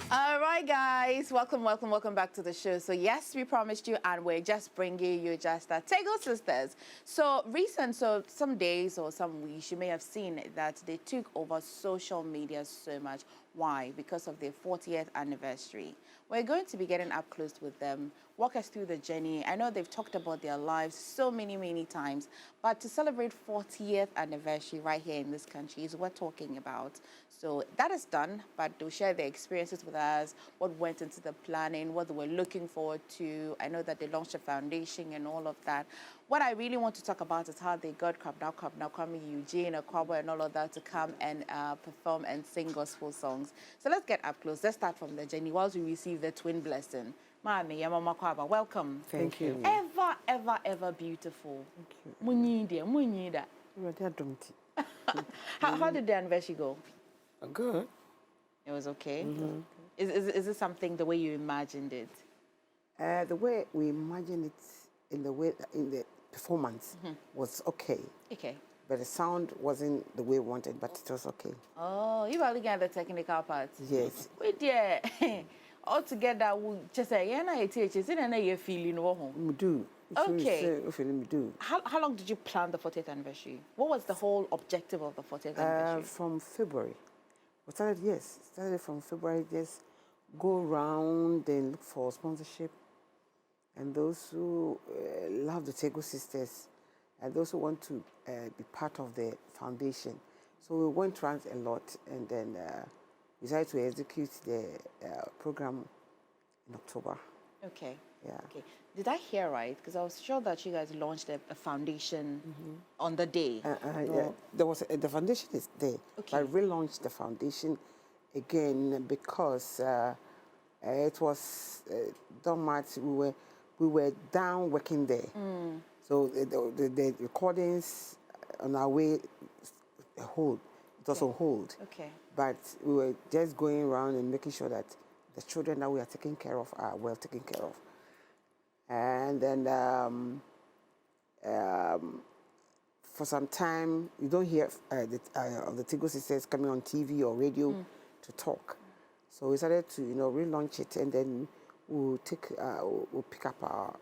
All right, guys, welcome back to the show. So yes, we promised you, and we're just bringing you just Tagoe Sisters. So some days or some weeks, you may have seen that they took over social media so much. Why? Because of their 40th anniversary. We're going to be getting up close with them, walk us through the journey. I know they've talked about their lives so many times, but to celebrate 40th anniversary right here in this country is what we're talking about. So that is done, but they'll share their experiences with us, what went into the planning, what they were looking forward to. I know that they launched a foundation and all of that. What I really want to talk about is how they got now coming Eugene, Akwabo, and all of that to come and perform and sing gospel songs. So let's get up close. Let's start from the journey whilst we receive the twin blessing. Mami, Mama Kwaba, welcome. Thank you. Ever beautiful. Thank you. How did the anniversary go? Good. It was okay? Mm-hmm. Is it something the way you imagined it? The way we imagined it in the performance was okay. Okay. But the sound wasn't the way we wanted, but it was okay. Oh, you were looking at the technical part? Yes. We did. All together, we just say, yeah, I teach you. Isn't it your feeling? We do. Okay. We do. How long did you plan the 40th anniversary? What was the whole objective of the 40th anniversary? From February. We started from February, just go around and look for sponsorship. And those who love the Tagoe Sisters, and those who want to be part of the foundation. So we went around a lot, and then decided to execute the program in October. Okay. Yeah. Okay. Did I hear right? Because I was sure that you guys launched a foundation on the day. Yeah. There was the foundation is there. Okay. I relaunched the foundation again because it was done much. We were down working there. So the recordings on our way hold. It was on hold. Okay. But we were just going around and making sure that the children that we are taking care of are well taken care of. And then for some time, you don't hear of the Tagoe Sisters coming on TV or radio to talk. So we started to, relaunch it, and then we'll pick up our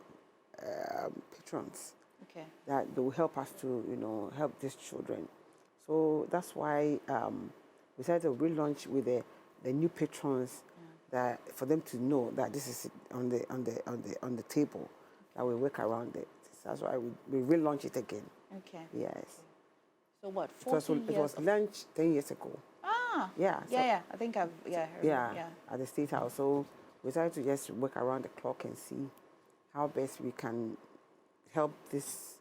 patrons. Okay. That will help us to, help these children. So that's why we started to relaunch with the new patrons. That for them to know that this is on the table, that we work around it. That's why we relaunch it again. Okay. Yes. So what? 40 years. It was launched 10 years ago. Ah. Yeah. Yeah. I think I've yeah. At the State House. So we started to just work around the clock and see how best we can help these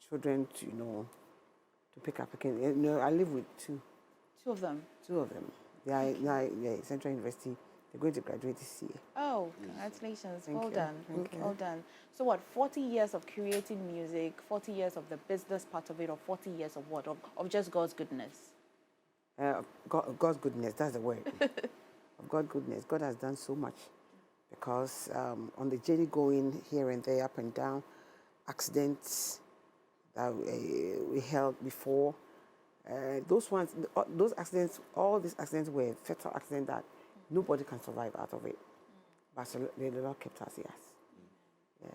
children to to pick up again. I live with two. Two of them. Two of them. They are now Central University. They're going to graduate this year. Oh, congratulations. Thank well you. done. Thank you. Well done. So what, 40 years of creating music, 40 years of the business part of it, or 40 years of what? Of just God's goodness? God's goodness, that's the word. Of God's goodness. God has done so much. Because on the journey going here and there, up and down, accidents that we held before, those accidents, all these accidents were fatal accidents that nobody can survive out of it. But the Lord kept us, yes. Yes.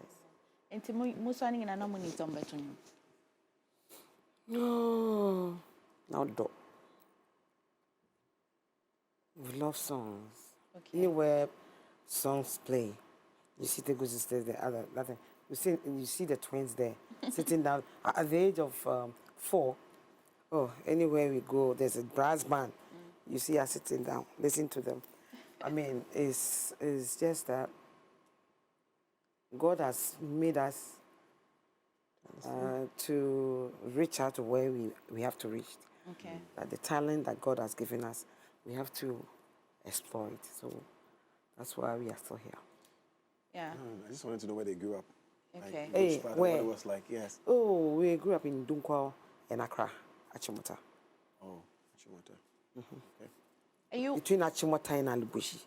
No, not dog. We love songs. Okay. Anywhere songs play, you see Tagoe Sisters there, nothing. You see the twins there, sitting down. At the age of 4, anywhere we go, there's a brass band. You see us sitting down, listen to them. I mean, it's just that God has made us to reach out to where we have to reach. Okay. That the talent that God has given us, we have to exploit. So that's why we are still here. Yeah. I just wanted to know where they grew up. Okay. Like, which part, what it was like, yes. Oh, we grew up in Dunkwao and Accra, Achimota. Oh, Achimota. Okay. Are you between Achimota and Alubushi?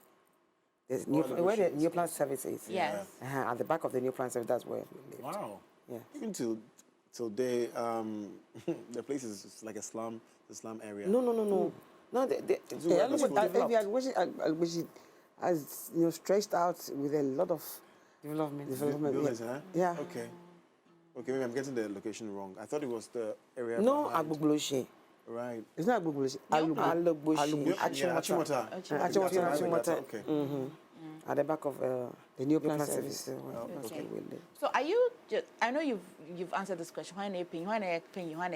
There's where the new plant service is. Yes. At the back of the new plant service, that's where we lived. Wow. Yeah. Even till they the place is like a slum area. No. No, as stretched out with a lot of Development. Buildings, huh? Yeah. Okay. Okay, maybe I'm getting the location wrong. I thought it was the area No, behind. Agbogbloshe. Right. It's not Agbogbloshe. Alogboshi. Yeah, Achimota. Achimota. Okay. At the back of The new plan plan service. service. Okay. So are you just, I know you've answered this question. Why na pay? Why na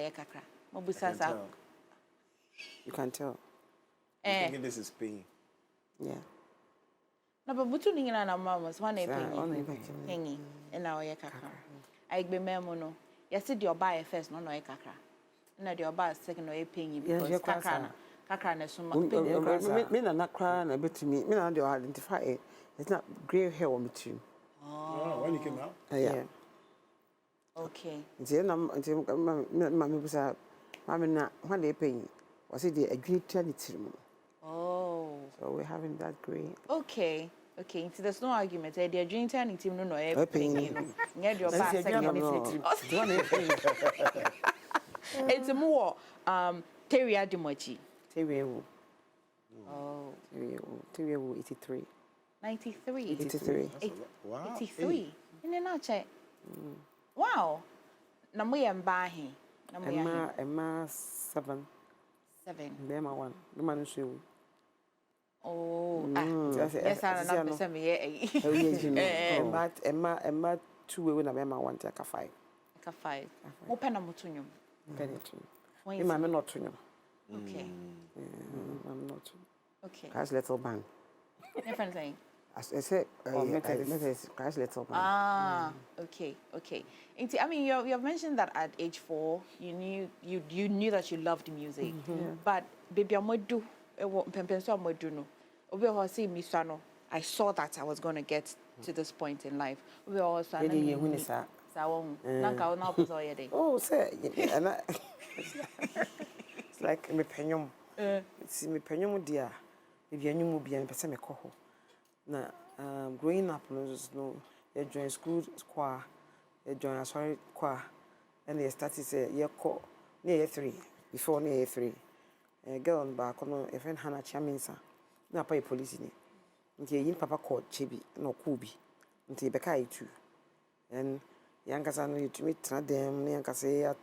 kakra? I can tell. You can tell. I'm thinking this is paying. Yeah. No, but butu ni na mama so why na Only pay? Pengi. And now ye kakra. I be memo no. You see the oba first no ye kakra. Na the oba second no ye paying because kakra na so ma. Me na cry na betumi. Me na dey identify it. It's not gray hair on me too. Oh, when you came out? Yeah. Okay. Mama busa mama na when they pay was it the agree eternity. Oh. So we're having that gray. Okay. Okay. So there's no argument. The dream turning team no ye paying. Nye the oba That's second. It's more Teria Dimochi. Terewu. Oh. Terewu 83. 93. 83. Wow. 83. In a check. Wow. Namu yambahi. Emma 7. 7. Emma 1. The man is you. Oh. Yes, I know. Some Emma 2 when Emma 1 take a 5. Like a 5. Open a mutunyum. Penny. I'm not to you. Okay. I'm not. Okay. Crash little bang. Different thing. I said, crash little bang. Ah, okay, okay. I mean, you have mentioned that at age 4, you knew that you loved music, but baby, I'm do no. I saw that I was going to get to this point in life. Oh, say, it's like me penyum. See me penyum dear. If you knew be an person me coho. Na growing up no, you join school choir, you join a sorry choir, and they started say you call near 3 before near 3. A girl on back on a friend Hannah Chaminsa. Na pay police in it. Until you papa called Chibi no Kubi until Bekai too. And Yankasa no to meet them, Yankasa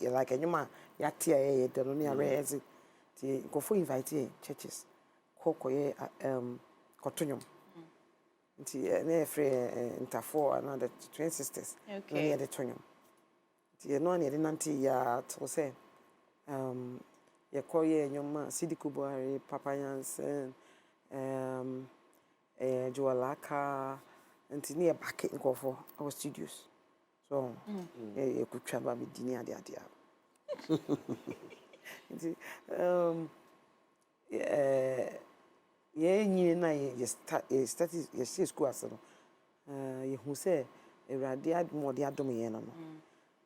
you like a new man, Yatia, the Lonia Rez, the go for invite churches, Coco Cotunum. Near free interfor another twin sisters. Okay. Near the Tonium. The no near the Nanti ya to say, ya call ye your man, Sidikubuari, Papa Yansen, Joalaka, and near back in go for our studios. So, you could travel with dinner the idea. You na you started you see school as you who say a radiad more the adom no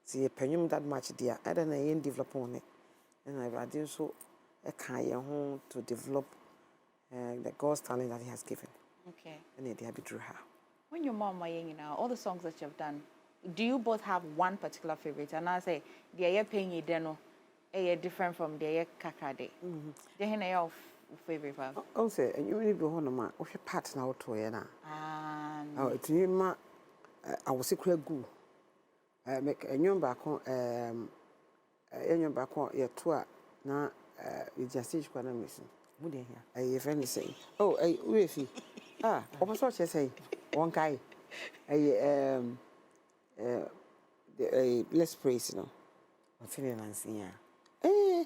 see a penum that much there I don't know develop on it and I radio so a kind home to develop the God's talent that He has given. Okay. And they have drew her. When your mom was now, all the songs that you've done, do you both have one particular favorite? And I say, the air paying you deno, different from the air kakade. The hen your favorite one. Oh, say, and you will be one of my part now to Yana. Oh, it's you, ma. I was secret goo. I make a new back on, your tour. Now, you just teach what I'm missing. Would you hear? A friend say, oh, a wifi. What was I say? One guy. Let's praise, you know. I'm feeling unseen. Okay.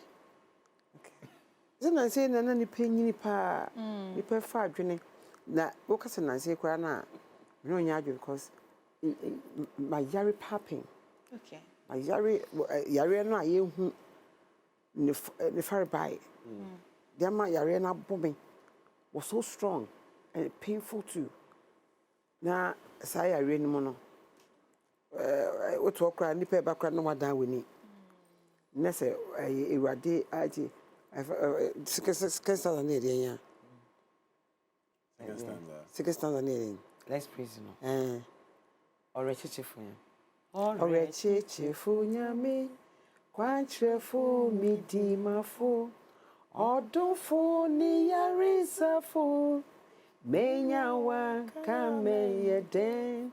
Then I say, Nana, you pay me pa, you pay 5 drinking. That workers and I say, Crana, no yard because my Yari papping. Okay. My Yariana, you who the fire by. Then my Yariana bombing was so strong and painful too. Now, say I rain mono. What walk around the paper background no one down with me. Nessa, a radi, I second stanza near the year. Second stanza near. Let's praise you. Or a chichi for you. Or a chichi for me. Quantre for me, Dima for. Or do for near Risa for. Menyawa kame yeden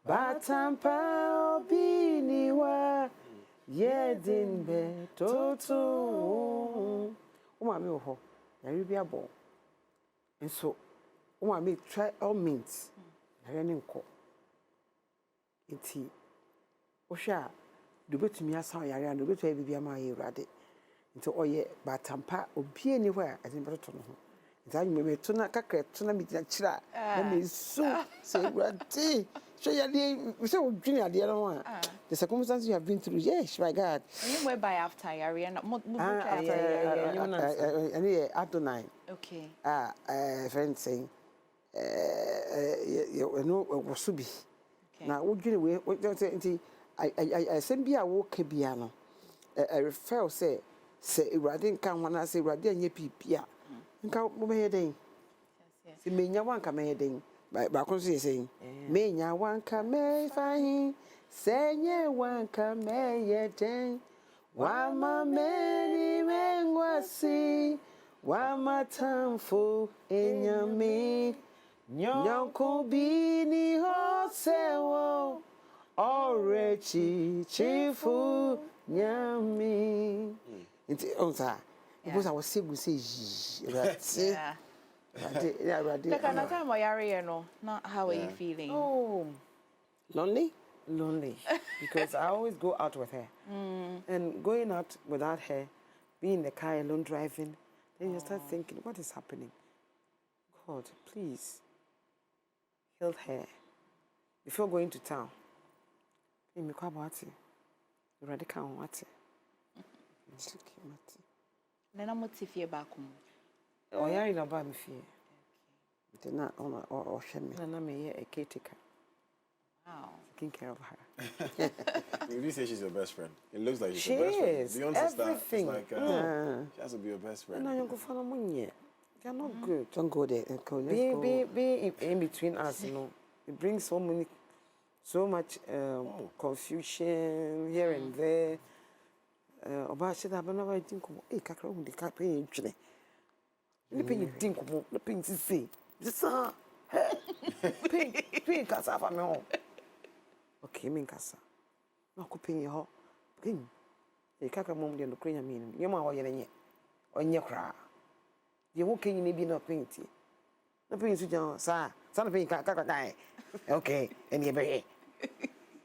batampa obiniwa yedin be toto uma me ho yare bia bo enso uma me try all means yare ne nko enti ohwa do betumi asa yare and do betumi bibia ma yewrade enti oye batampa obieni ho a edin be toto no ho enti me tuna kakra tuna mi kira na me su se yewrade so yare we say odwini ade no the circumstances you have been through, yes, my God. And you went by after Yari and after 9. Okay. Friend saying, you know, Wasubi. Now, what you don't say, I send be a walk a piano. I refer, say, Radin can when I say Radian ye pia. And count my heading. See, me, ya one come heading. By Baconsi saying, me, ya one come fine. Senye wanka meyeten wama meni mengwasi wama tamfu enyami nyonko bini hosewo orechi chifu nyami inti onsa because I was sick say right yeah like another time Yari no not how are you feeling? Oh, lonely because I always go out with her. And going out without her, being in the car alone driving, then you start thinking, what is happening? God, please heal her before going to town. Then I'm motivated back home. Oh, yeah, in a bad fear. Then not on or shame. And I'm a caretaker. Wow. Taking care of her. You really say she's your best friend. It looks like she's She your best friend. is. Beyond Everything. It's like, she has to be your best friend. And I don't go for money. They're not good. Don't go there. Go. Be in between us, you know. It brings so much confusion here and there. About shit happen. I think, hey, kakra undi kakra inchine. Nipe you think about the pin to see. This pin kasa for me home. Okay, min kasa. Na ko pin ho. Pin. E kakra mom de no kranya min. Nyema wo yere nye. Onye kra. Ye wo kan ni bi na pin ti. Na pin su jan sa na pin kakra dai. Okay, and ye be.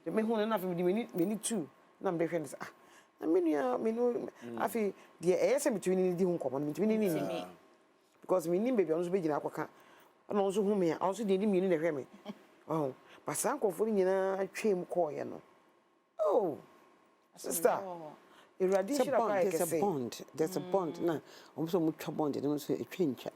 The me hu na fa me ni two. Na me hwe ah. Na me no afi de ese between di hu nkomo between ni. Because me ni baby onso be gina akoka. Ona onso hu me, onso de ni mi ni na hwe me. Oh, but some comfort nyina twem call ye no. Oh, sister. There's a bond. There's a bond. Na, almost much bond. They don't say a change.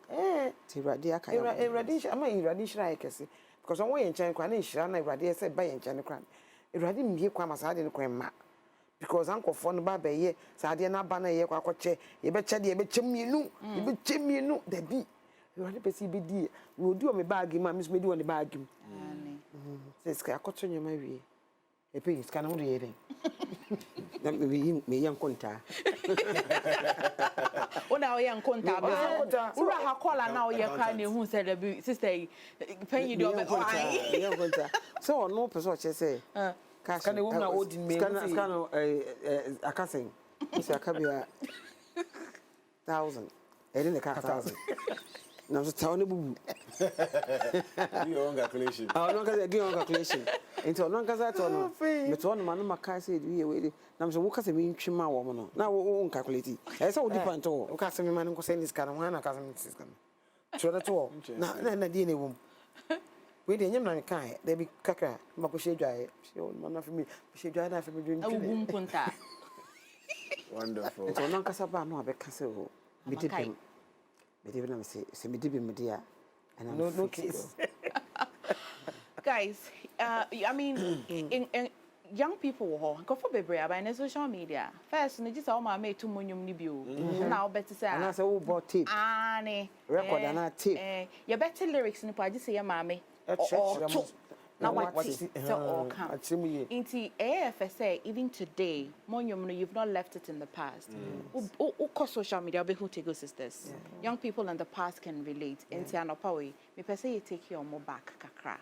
Iradi aka. Iradi, ama iradi shira ekese. Because on way in China, kwa na shira na iradi say buy in China kwan. Iradi mie kwa masade no kwan ma. Because uncle fon ba be ye, sade na ba na ye kwa kwache, ye be che de ye be chemienu, ye be chemienu, de bi. Iradi pesi be di. We do me bag ma, me do on the bag. Says ka akoto nyama wie. E pe is kana wo ye den. Na me yan konta. O na o yan konta ba. Ura ha kola na o ye kra na hu say the sister pen you do be ai. Yan konta. So no person che say. Kana wo na odi me. Kana akasen. Say akabia 1,000. E dey ka 1,000. Now so tell bubu. Your own calculation. No cause again on calculation. Into no cause that no. Me to no man maka say we we. Na so wo cause me ntwema wo mo no. Na wo calculate. E say wo depend to. Wo cause me man ko say this kana wana cause me this kana. Tro that to. Na die ne wom. We dey nyam na kan. There be kakra. Ma ko she dwae. She man na for me. She dwae na for me dwen. Awum konta. Wonderful. Into no cause ba no abeka say wo. Me depend. But even I say me did be dear, and I'm no case. Guys, I mean, in young people, go for baby, but in social media. First, you just all my mate to monium nibio. Now better say, and I say, oh, bought tape. Annie, Record and I tape. You better lyrics in the party say, your mammy. Now what what is it? So all come. Inti AFSA even today, you've not left it in the past. Uko social media be who Tagoe Sisters. Young people in the past can relate. Inti anopawe. Me per se you take your more back kakra.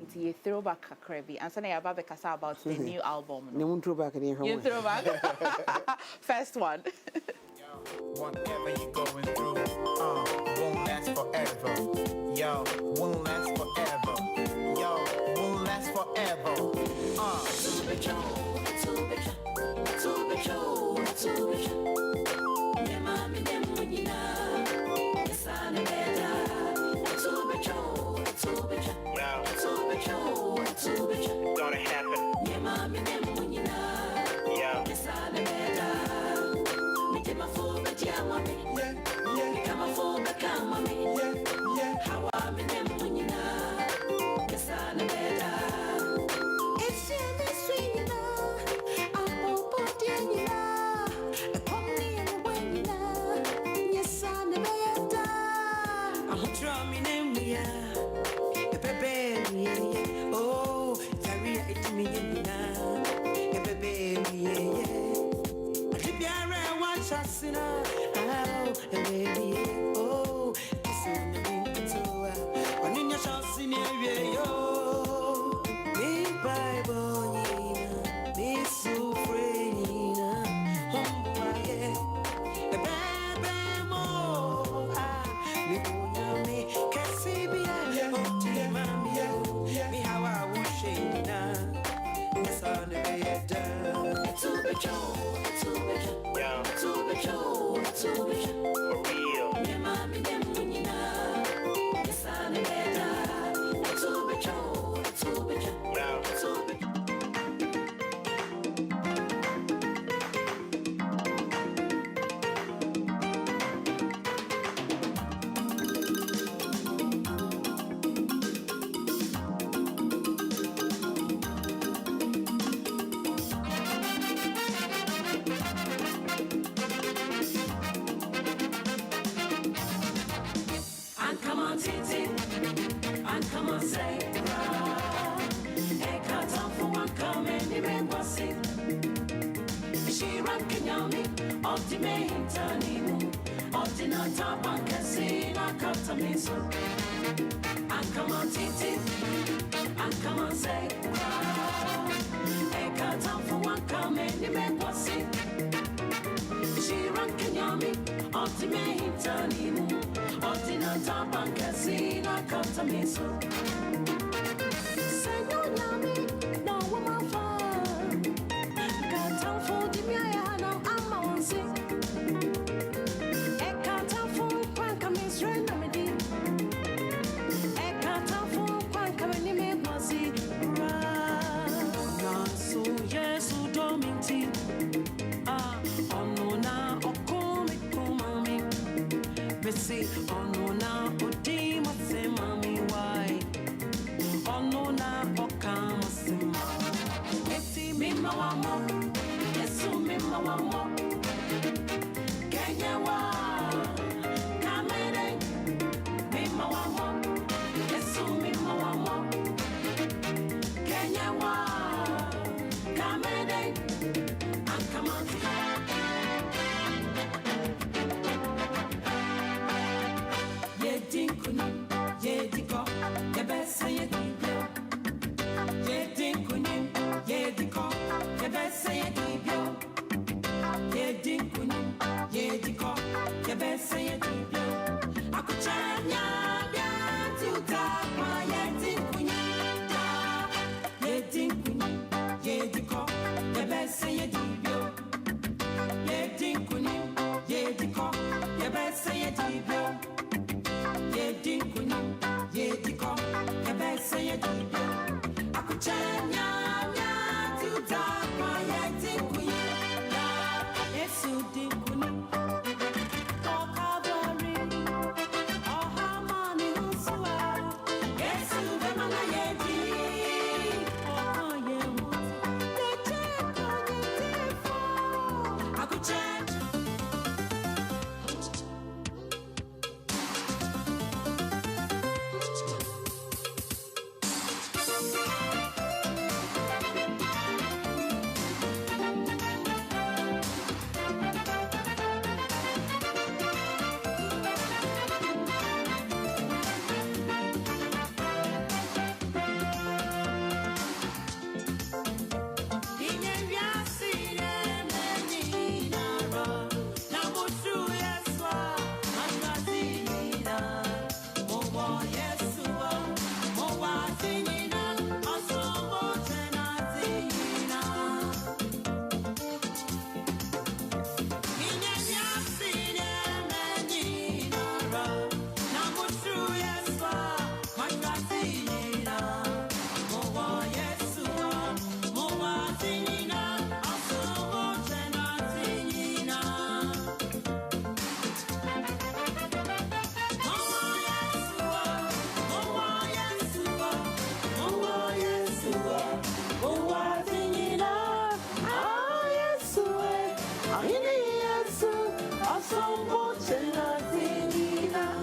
Inti you throw back kakra bi. And so now about kasa about the new album. No throw back in You throw back. First one. Whatever you're going through, won't last forever. Yo, won't last forever. Yo, won't last forever. Gonna happen.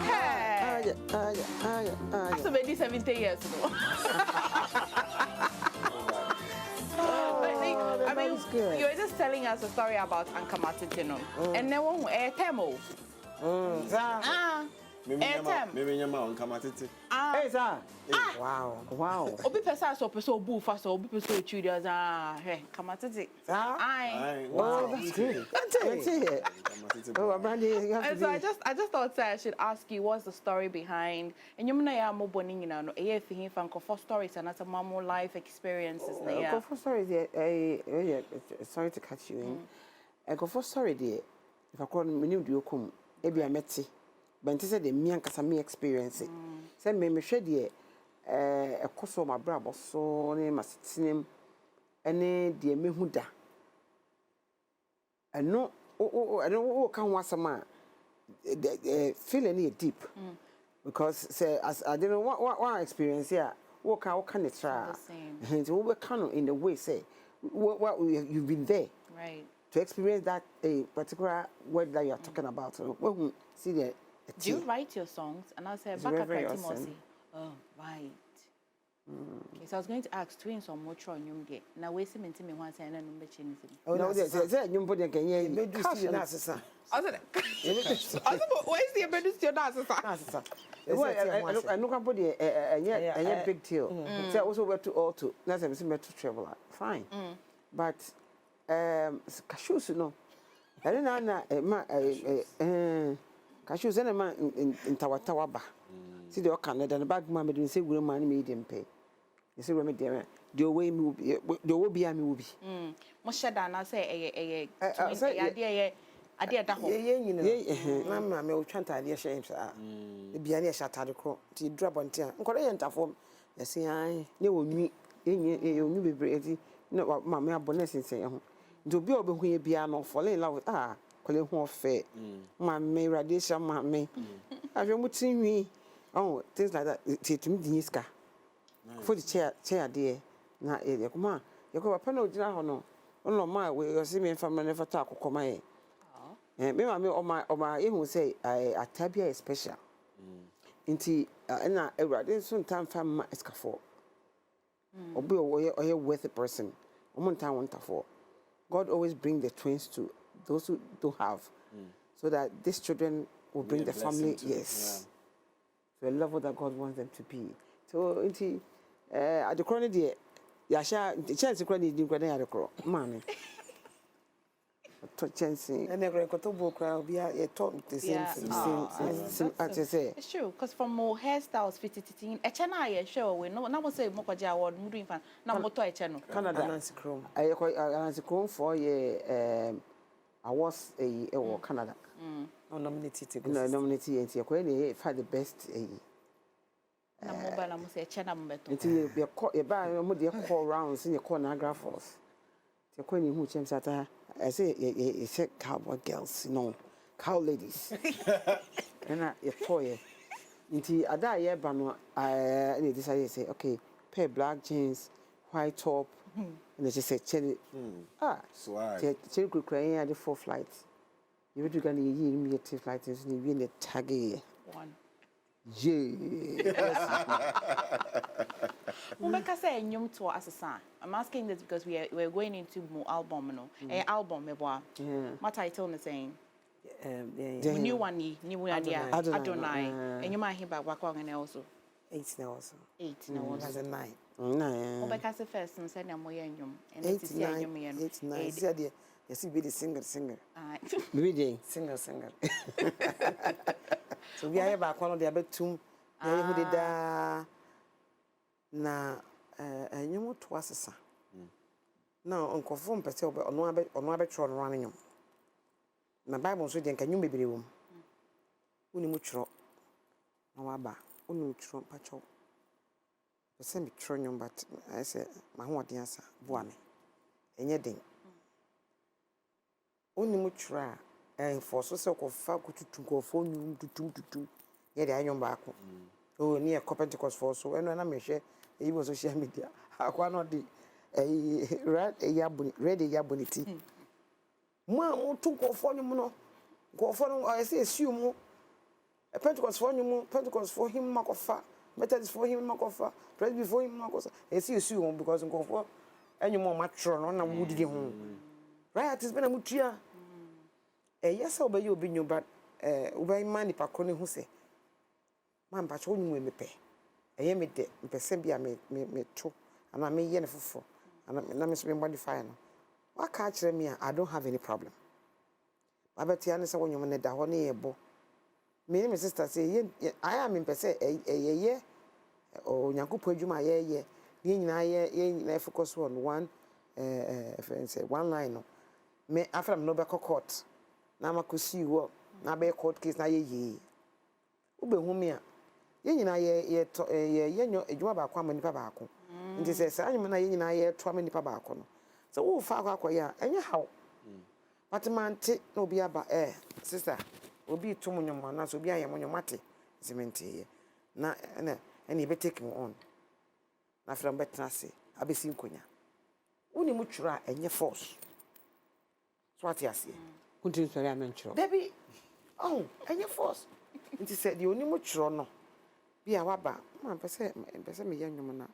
Hey. So maybe 70 years ago. I mean, you were just telling us a story about Ankamatitino. And then one temo. Hey, sir. Wow. Wow. Obi pesa so peso bu fa so obi peso chudias hey kamatiti. Aye. Wow, that's great. That's it. Oh, Brandy, you have to And so be... I just thought I should ask you what's the story behind and you know ya mo boni nyina no e fi hin fan for stories and as a mama life experiences na ya. Go for sorry there. Sorry to catch you in. I go for sorry there. If I call me new do come, e be a meti. But say the me ankasa me experience it. Say me hwe there e koso ma brabo so ne masitinem ene de me hu da. Eno eno kan wasama feeling it deep. Because say as I don't know what experience here what can it try. And we were kind of in the way say what you've been there. Right. To experience that a particular word that you are talking about. So when see the do you write your songs? And I said, very, very Baka awesome. Oh, right. Okay, so I was going to ask twins or more on you get. Now, wait a minute, me once and then I'm betting. Oh, no, there's you put the Ghanaian. You do see your sister. I said, where's the abandoned your sister? I look up the big deal. So also went to auto. That's a met to travel. Fine. But cashews, you know. I don't know, cashews and a man in Tawatawaba. See the Canada and the bag mamma didn't say good money made him pay. You see, when dear, the way movie, the will be a movie. Moshada, I say, I did that whole. You know, Mamma, me will chant idea shames. The Biania shut out the crow, tea drop on tea. Korean form. I say, I knew me, you be brave. No, what Mamma Bonnet say. To be over when you be an fall in love with calling her fair. Mamma, radiation, mamma. Have you seen me? Oh, things like that. Take me the Niska. For the chair, dear. Now, come on. You go up a panel, no. No, my way, you see me from never talk or come. And me, or my, even say, I tabia is special. Inti, and I didn't soon time find my escafo. Or be a worthy person. One time, one for. God always bring the twins to those who don't have, so that these children will bring the family. Yes. To the level that God wants them to be. So, at the corner, dear, Yasha, the chance to credit you got the crow, man. Chance, and never got to book, I'll be a talk the same. It's true, because from more hairstyles fitted in a channel, show we know, now say Mokaja or moving fan, now motor a channel. Canada, Nancy Chrome. I Chrome for I was a Canada. Nominated to go. Nominated, and you're find the best. Na mobile, I'm say channel metal. Until you call your buy a call rounds in your corner graphos. The queen who chimps at her. I say, you said cowboy girls, no, cow ladies. And I call you. Until I die, but I decided to say, okay, pair black jeans, white top, and they just said, cherry. Cherry could cry at the 4 flights. You were going to give me a 2 flights and you the Tagoe. One. Umeka say nyum to asasa. I'm asking this because we're going into more album no. Album me boa. My title is saying new one Adonai. And you might hear about Wakong and also 8 now also. 8 now also. As a 9. Umeka say first and say nyum nyum. And it is nyum nyum. 8 9. Said yes, be the singer. Reading singer. So we are back one of the other two. Who did that? Na nyumu twas now uncle form per se or no abetron running. Na Bible so den kan nyum bebre wom. Uni mu tro. Na waba. Uni tro pacho. The same tronyum but I say my ho den asa boa me. Enye den. Uni mu tro a for so se ko fa kututu ko fo nyum tutum. Ye de anyum ba ko. Oh, near Copernicus for so and I may share even social media. I cannot do a red yabonity. Mamma took off on you. Go for no, I say assume a Pentecost for him, Pentecost for him, Makofa, Methodist for him, Makofa, Presby for him, Makosa. I see assume because go for any more matron on a woody home. Right, it's been a mutia. Yes, I'll be you, but obey money, Paconi who say, Man, but only me pay. I am a day, Persebia me two, and I may yen for, and I'm modifying. What catch me? I don't have any problem. I bet you answer when you want to honey a bo. Me and my sister say, I am in per se a year or Yanko Pojuma ye, ye, focus on one, one line. Me after I'm no back court. Now I could see you, now be a court case, now ye. Ube humia. Ye, a job about one pabacco. And he says, I'm a 2 many pabacco. So, oh, Fagua, anyhow. But a man take no be about sister. Will be 2 million one, so be I am on your matty. Cementi. Na, and you be taking on. Now from better say, I be seen Quina. Only mutura and your force. So what you say? Continue to mention. Debbie, oh, and your force. And he said, you only mutura no. Be a wabba, man, per se me young woman.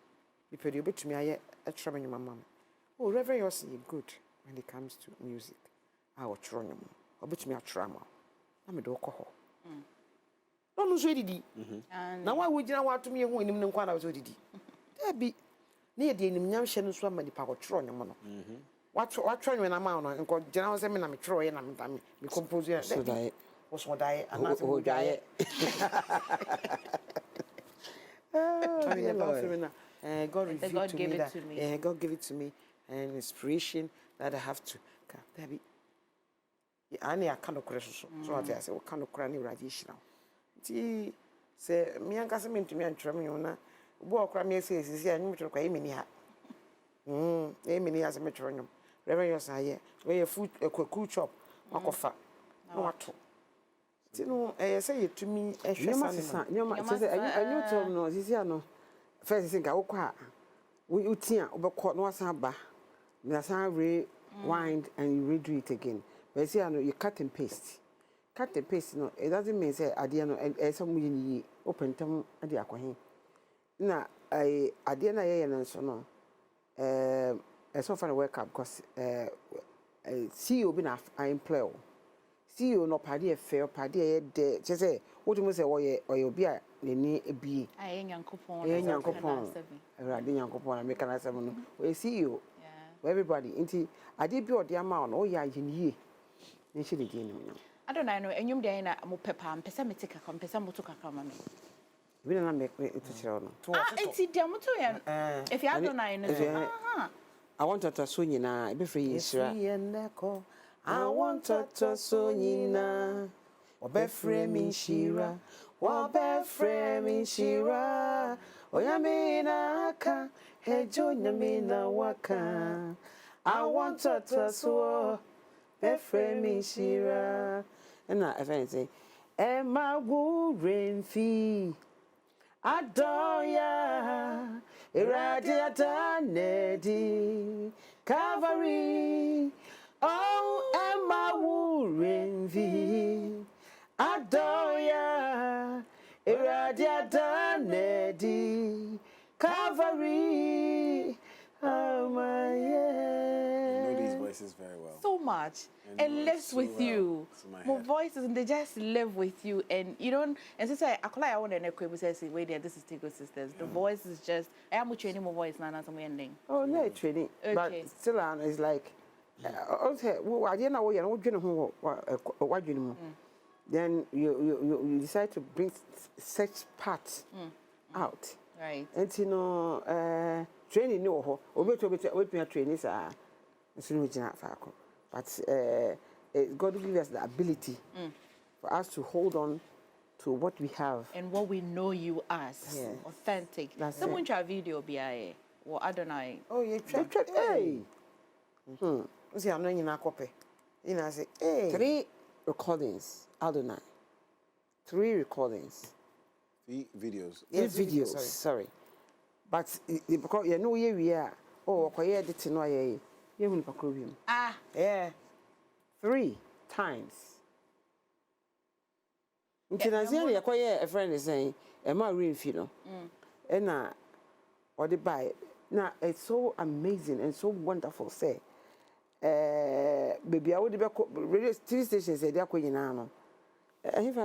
You pay you bet to me, I trouble your mamma. Oh, Reverend, you're good when it comes to music. I will try you. Or bet me a trauma. I'm a dog. No, no, ready. Now, why would you want to me when you know what I was ready? Debbie, near the young Shannon swam and the power tron. What trying when I'm out and called General Seminar, Troy, and I'm the composer. So die was what I and not who die. God gave it to me. God gave it to me. And inspiration that I have to. Debbie, I need a kind of question. So I say, what kind of cranny radiation now? Tea say, me and Casamin to me and Tremiona. Walk around me says, I need to cry many. Many as a metronom. Reverend Yosaye, where your food a cool chop, Makofa. What? You know, I say it to me, a you told no, this year no. First thing I will cry. We tear over court no samba. That's how rewind and you redo it again. But see, I know you cut and paste. Cut and paste, no, it doesn't mean say Adiano and some ye open them at the aquahin. Now, I Adiana and so no. It's not for the work up because CEO been I employ. CEO no party a fair party de just say what you must say or you be a ni be I ain't young coupon. Radin coupon American 7 we CEO everybody into I did be the amount oh yeah ye I don't know and you Diana mo pepper and pesamatic a compessa motoka come we don't make it to show no it's Diamoto if you don't know I want to so you na be free I want to so you na obe frame in shira obe frame in shira oyamina ka hejo nyamina waka I want to so be frame in shira and na if anything Emma wu renfi Adoya iradiata nedi Calvary oh Emma Wurenvi Adoya iradiata nedi Calvary oh my I know these voices very well. So much. It lives so with well you. to More voices and they just live with you and you don't and since I want to equip say wait there this is Tagoe Sisters. The voice is just I am training more voice now some ending. oh no training but still it's like okay I didn't know you what you then you decide to bring such parts out Right. and you know training no obe training sir but God will give us the ability for us to hold on to what we have And what we know you as authentic. Someone try video BIA or Adonai. Oh, you try. hey See, I'm not in a copy. You know, I say, hey. 3 recordings Adonai 3 recordings 3 videos. Yes, videos sorry but because you know where we are oh okay edit no aye you will pakro him Ah, yeah 3 times International, you're quite a friend is saying, a marine fino. And or the buy. Now, it's so amazing and so wonderful, say. Baby, I would be radio TV stations, they're quite in Anno. I have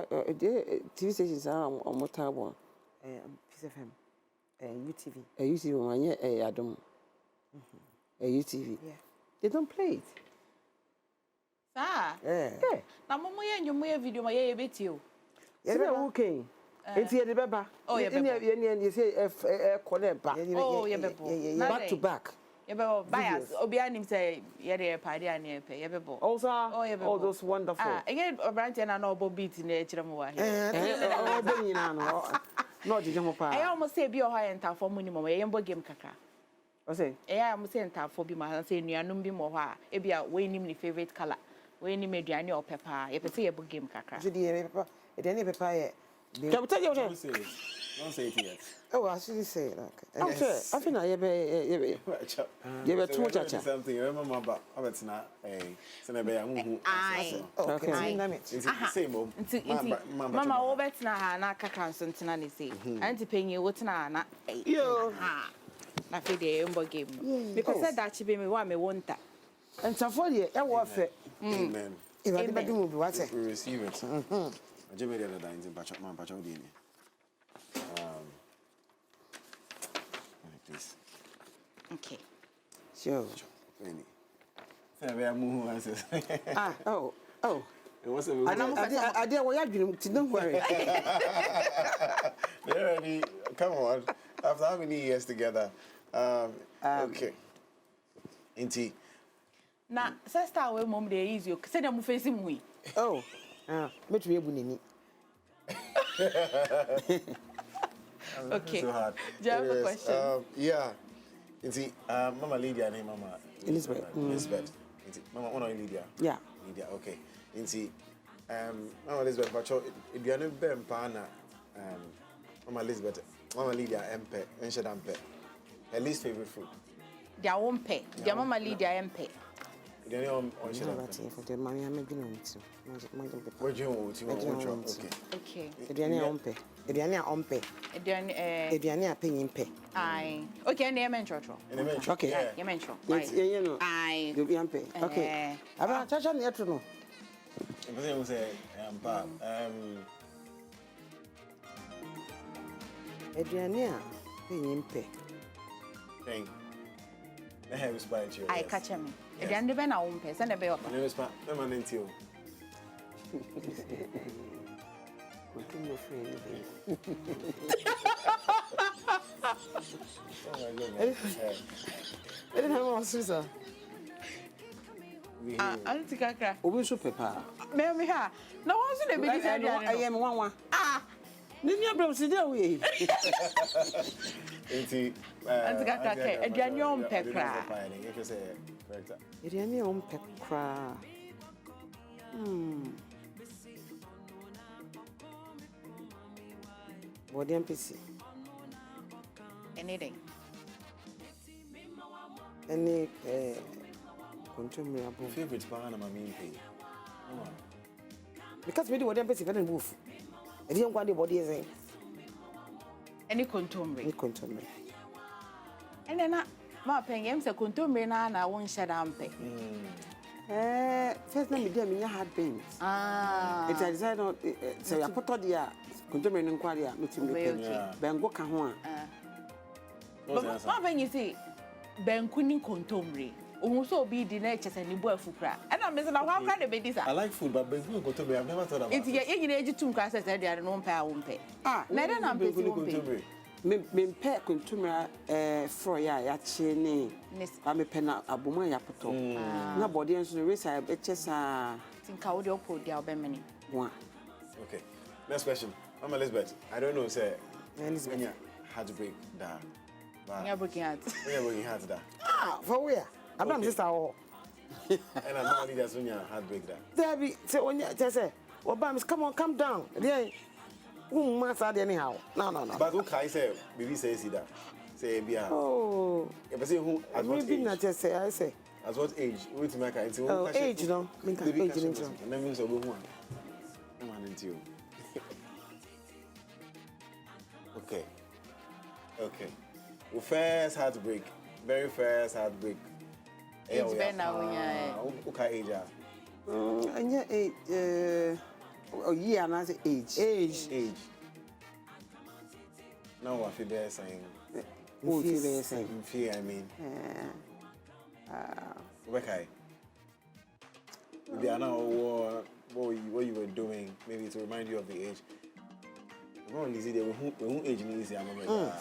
TV stations are on Motabo. Piece of him. UTV. A UTV one, yeah, I don't. A UTV. Yeah. They don't play it. Ah. Yeah. Now, Mama, you may video my bit you. Yes, okay. It's here the baba. Oh, yeah, you say collect back. Oh, yeah, back to back. Yeah, bias. Obianim say, yeah, party and yeah, pay. Yeah, also, all those wonderful. Again, a branch and an old beat in the Chiramoa. No, did you I almost say be a high and tough for minimum. I am game kaka. I say, I am saying tough for be my saying you are no be more. It be a winning favorite color. When you made your or pepper, if you say a book game kaka. It any pepper. Can tell you don't say it yet. Oh, I shouldn't say it. Okay. I think I have too much. Something you remember about it's not a Senabe. Okay. Same old. Mama, all bets na kaka something say. Auntie paying you what's na yo. Na fe de umbo game. Because said that she be me wa me want that. And so for you, I was fit. Amen. If I didn't move, what's it? We receive it. Jimmy the other dines in Pachman Pachodini. Please. Okay. Sure. Oh. I did what I did. Don't worry. They're ready. Come on. After how many years together? Okay. Inti. Na sister we mom dey easy o. Say dem face him we. Oh. Me to ebu nini. Okay. So hard. Do you have a question? Yeah. Inti, Mama Lydia and Mama Elizabeth. Elizabeth. Inti, Mama Ono Lydia. Yeah. Lydia. Okay. Inti, Mama Elizabeth, but if you are not Ben Pana, Mama Elizabeth, Mama Lydia, Empe, Enshadampe. Her least favorite food. Their own pay. Their Mama Lydia Empe. The only for the money I'm making on it. Where do you want to? Okay. Ediania ompe. Ediania ompe. Ediania paying pay. Aye. Okay, name and trotro. Okay. Yeah, you mention. You know. Aye. You'll be unpaid. Okay. About touch on the eternal. I say, Ediania paying pay. Thing. I have inspired you. I catch him. If you are never na own pay, send a bill. I never spent them on until. Continue free. Oh my goodness. I didn't have one sister. I don't think I cry. Obi so pepper. Me ha. No one's in the big I am one. Ah. Didn't you bro sit there we? Inti. Antika Ediania on pepper. If you say correct. Ediania on pepper. Body MPC. Anything. Any control abo. Favorite banana my main pay. Because we do what MPC very move. I didn't want the body is Any contumely. any control. And then my paying him say contumely na won't shut down pay. First time we did me had pains. It I decided not so I put out the control inquiry meeting Okay. Bengo Kahua. But my paying you see Ben Kuning contumely. Also be the nature and the boy fukra. And I'm missing how can they be this? I like food, but Bengu go to me. I've never thought about It's your age 2 classes that they are no pay won't pay. Neither I'm paying. Me pay contumely for ya chene. I'm a penna a woman yapoto. No body and so race I betches Think how do you put the album one. Okay. Next question. Mama Elizabeth, I don't know, say, Elizabeth. when you had to break that. You're breaking out. When you're working hard that. For where? I'm not sister. And I'm not only that's when you had break that. There be say when you just say, well, Bams, come on, come down. There, must add anyhow. No. But who can I say, baby says that? Say, be a. Oh, If I say who, at what maybe not age? just say, I say. At what age? Wait to make a Oh, age, no. Age, And then means a woman. I'm into you. Okay. Okay. Well, first heartbreak. Very first heartbreak. Age been now, yeah. Okay, age. And yeah, a year and I say age. Age. Now I feel they're saying. Who feel they saying? Fear, I mean. Okay. Maybe I know what you were doing. Maybe to remind you of the age. No one easy. Who age is I'm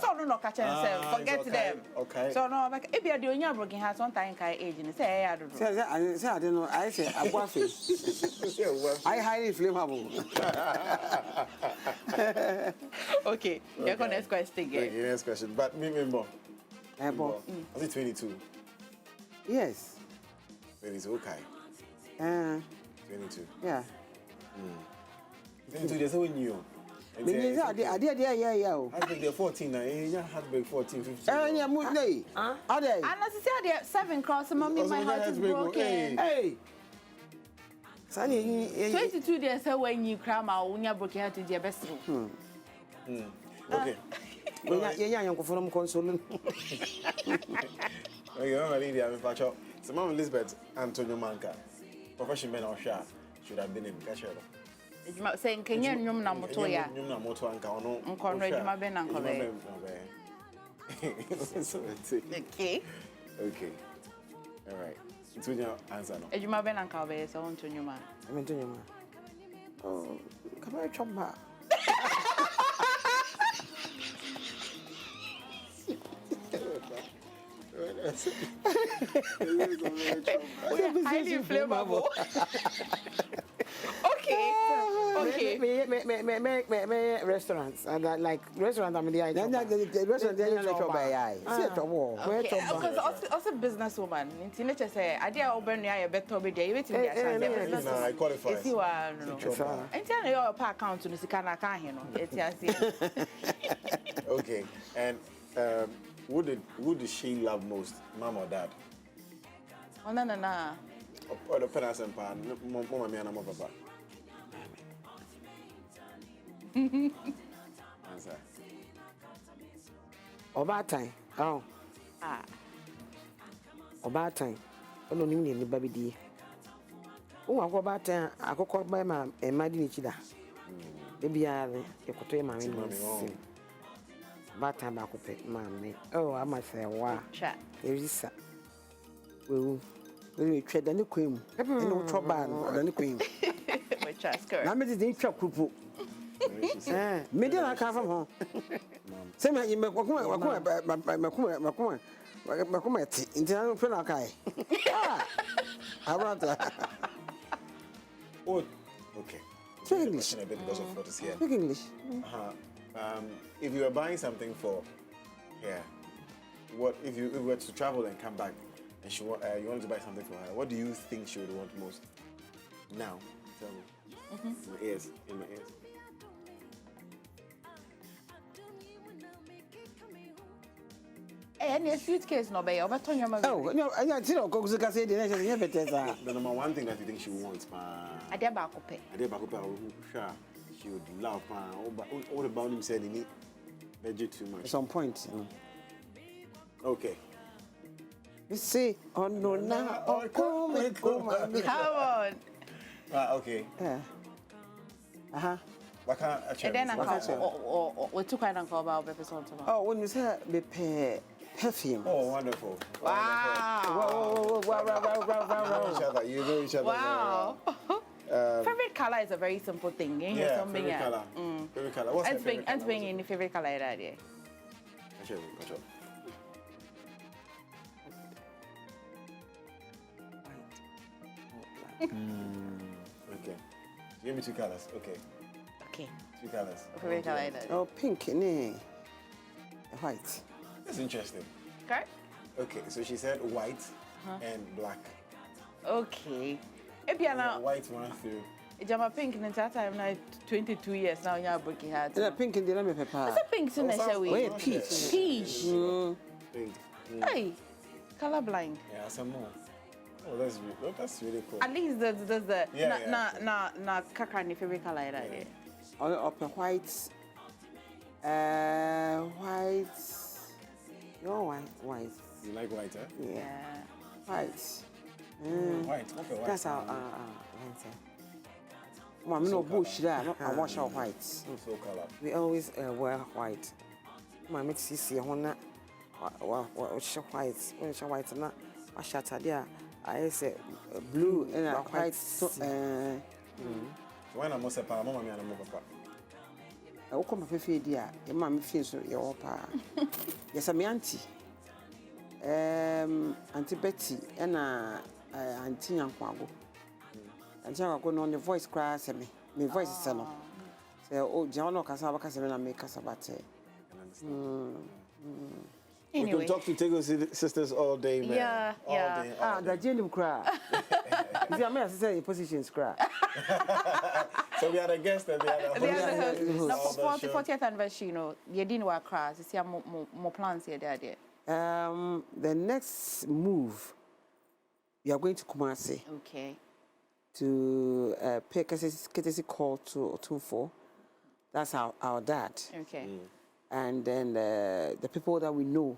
So no catch and forget okay. them. Okay. So no, if you're doing your broken has one time age and say I don't know. Say I don't know. I say a waffle. I highly flammable. Okay, you're going next question again. Okay, next question. But me remember. Was it 22? Yes. 22, okay. 22. Yeah. 22, there's no new. I did, yeah. I think they're 14 now. You have to break 14, 15. Yeah, move day. Are they? And as I said, 7 cross, mommy, my heart is broken. Hey. 22 days when you cram out when you're broken heart is your best. Okay. Yeah, young from consoling. Okay, I'm Lydia. I'm Pacho. So, Mom Elizabeth Antonio Manca, professional man or shop, should have been in Gachero. Saying, can you know Namotoya? You know, Moto and Cano. Conrad, my Ben Uncle. Okay. Okay. All right. It's with your answer. As you my Ben Uncle, so on to your man. I mean, to your man. Oh, come on, chop back. Highly flammable. Okay. Me restaurants and like restaurant. I mean, the restaurant they don't chop by eye. See a trouble. Where chop? Because also businesswoman. In nature say, I dare open your better be there. You wait in the No, I qualify. Is you are no. And tell your pa account to the Sikana can you know. Okay. And who did she love most, mom or dad? Oh no. Or the parents and pan, mama and papa. Answer. About time. Oh. About time. Oh no, you need baby D. Oh, I go about time. I go call by my madini chida. Baby, I could tell my about time I could pay mammy. Oh, I must say, wow. Chat. There is a. We trade the cream. No trouble, the cream. Which is correct. I'm in chop cuckoo. Middle I come from home. Same you make Macumati into Penakai. I want that. Oh, okay. Speak English. A bit because of what is here. Speak English. If you were buying something for here, what if you were to travel and come back and you wanted to buy something for her, what do you think she would want most? Now, tell me. In my ears. Any suitcase no be over turn your mother. Oh, no, I don't go to say the next. The number one thing that you think she wants, I dare back up. she would love, all about him said he need budget too much. At some point. Okay. You see, oh no, now, oh, come on. Okay. Yeah. What can't I And then I call or 2 kind of call about episode. Oh, when you say the perfume. Oh, wonderful. Wow. Wow. You know each other. Wow. Favorite color is a very simple thing. Yeah, favorite color. Favorite color. What's your favorite color? And any favorite color idea? Okay. Give me 2 colors. Okay. Okay. 2 colors. Favorite color idea. Oh, pink, nee. White. That's interesting. Okay. Okay, so she said white and black. Okay. If you're now White one through. Jama pink in that time now 22 years now you're breaking heart. Yeah, pink in the lemon pepper. It's a pink in the show. Wait, peach. Peach. Pink. Hey, colorblind. Yeah, some more. Oh, that's really cool. At least there's the na kaka ni favorite color idea. Or white White. Your white. You like white, huh? Yeah. Yeah. White. White. Okay, white. That's our answer. Mom, no bush there. I wash our white. So color. We always wear white. Mom, it's easy. White. When it's white, na I shatter there. I say blue and white. So When I'm most papa, mama me and papa. I will come up dear. Mama me feel so your pa. Yes, I'm auntie. Auntie Betty and Auntie Yankwago. Auntie Yankwago no the voice cries me. My voice is no. So oh, John Casaba Casabana make Casabate. We Anyway. can talk to Tagoe Sisters all day, man. Yeah, all yeah. Day, all The day. genius cry. See, I may say positions cry. So we had a guest and we had a The host. other host. host. No, All the 40th anniversary, you know, you didn't work across. You see, more plans here, there. The next move, we are going to Kumasi Okay. to pay courtesy call to Otunfo. That's our dad. Okay. And then the people that we know,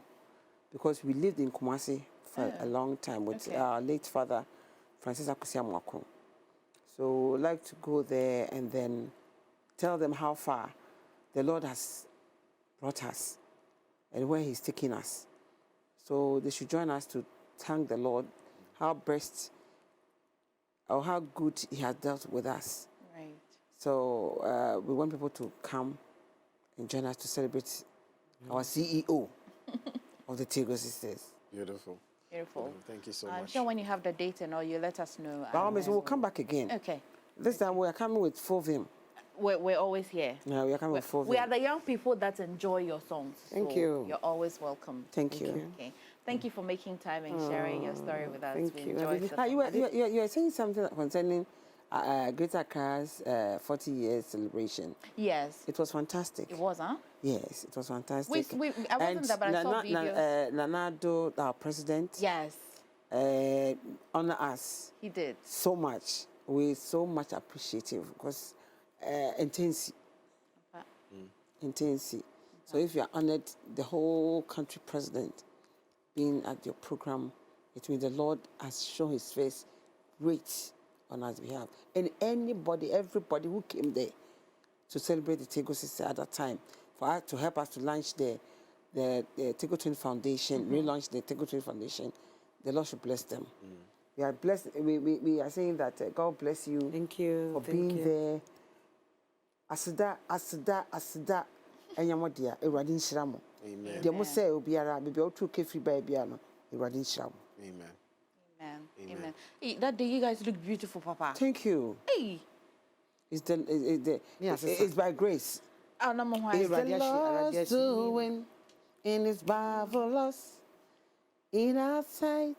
because we lived in Kumasi for a long time with Okay. our late father, Francis Akusia Mwako. So we'd like to go there and then tell them how far the Lord has brought us and where He's taking us. So they should join us to thank the Lord, how how good He has dealt with us. Right. So we want people to come and join us to celebrate our CEO of the Tagoe Sisters. Beautiful. Beautiful. Thank you so I'm much. sure when you have the date and all, you let us know. But and we'll come back again. Okay. This time we are coming with 4 of them. We're always here. No, we are coming with 4 of We them. are the young people that enjoy your songs. Thank so you. You're always welcome. Thank you. Okay. Thank you for making time and sharing your story with us. Thank We you. enjoyed the You are saying something concerning Greater Accra's 40 years celebration. Yes. It was fantastic. It was, huh? Yes, it was fantastic. I wasn't there, but I saw videos. Nanado, our president, Yes, honor us he did. so much. We're so much appreciative because intensity. Intensity. So if you are honored, the whole country president being at your program, it means the Lord has shown His face great on our behalf. And everybody who came there to celebrate the Tagoe Sisters at that time, for us to help us to launch the Tagoe Twin Foundation, relaunch the Tagoe Twin Foundation, the Lord should bless them. We are blessed. We are saying that God bless you. Thank you. For Thank being you. there. Asida. Enyamodia. Ewurade nhyira mo. Amen. Deɛ mo sɛ obiara, baabi a wotu kefiri baa biara no, Ewurade nhyira mo. Amen. Amen. Amen. Amen. Hey, that day you guys look beautiful, Papa. Thank you. Hey. It's by grace. Oh, number one. It's the Radiation. Lord's doing, and it's marvelous in our sight.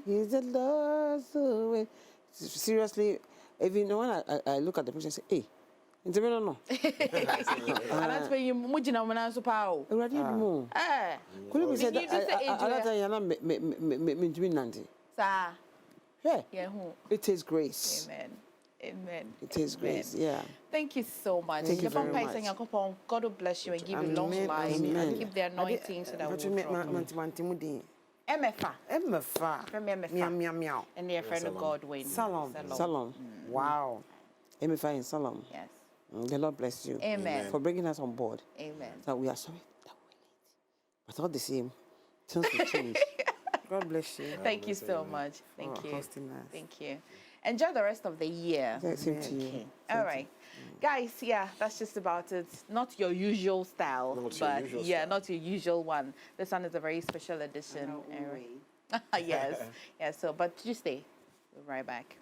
It's the Lord's doing. Seriously, even when I look at the picture, I say, hey, it's a no. And that's when you mujina mwana so pow. Ewurade bi mu. Eh. Could you say You just say that? age, Another yana me nandi. Sir. Yeah. Yeah, who? It is grace. Amen. Amen. It is Amen. grace. Yeah. Thank you so much. Thank you Japan very Pai much. Senya, God will bless you and give you long Amen. life Amen. and keep the anointing so that we'll grow. MFA. Meow. And their friend of Godwin. Salom. Wow. Emify and Salom. Yes. The Lord bless you. Amen. For bringing us on board. Amen. So we are sorry that we're late. But all the same, things will change. God bless you. Thank you so much. Thank for you. hosting us. Thank you. Enjoy the rest of the year. Same to you. Okay. All right. Guys, yeah, that's just about it. Not your usual style, Not your but usual yeah, style. not your usual one. This one is a very special edition. Yes. Yeah, so, but just stay. We'll be right back.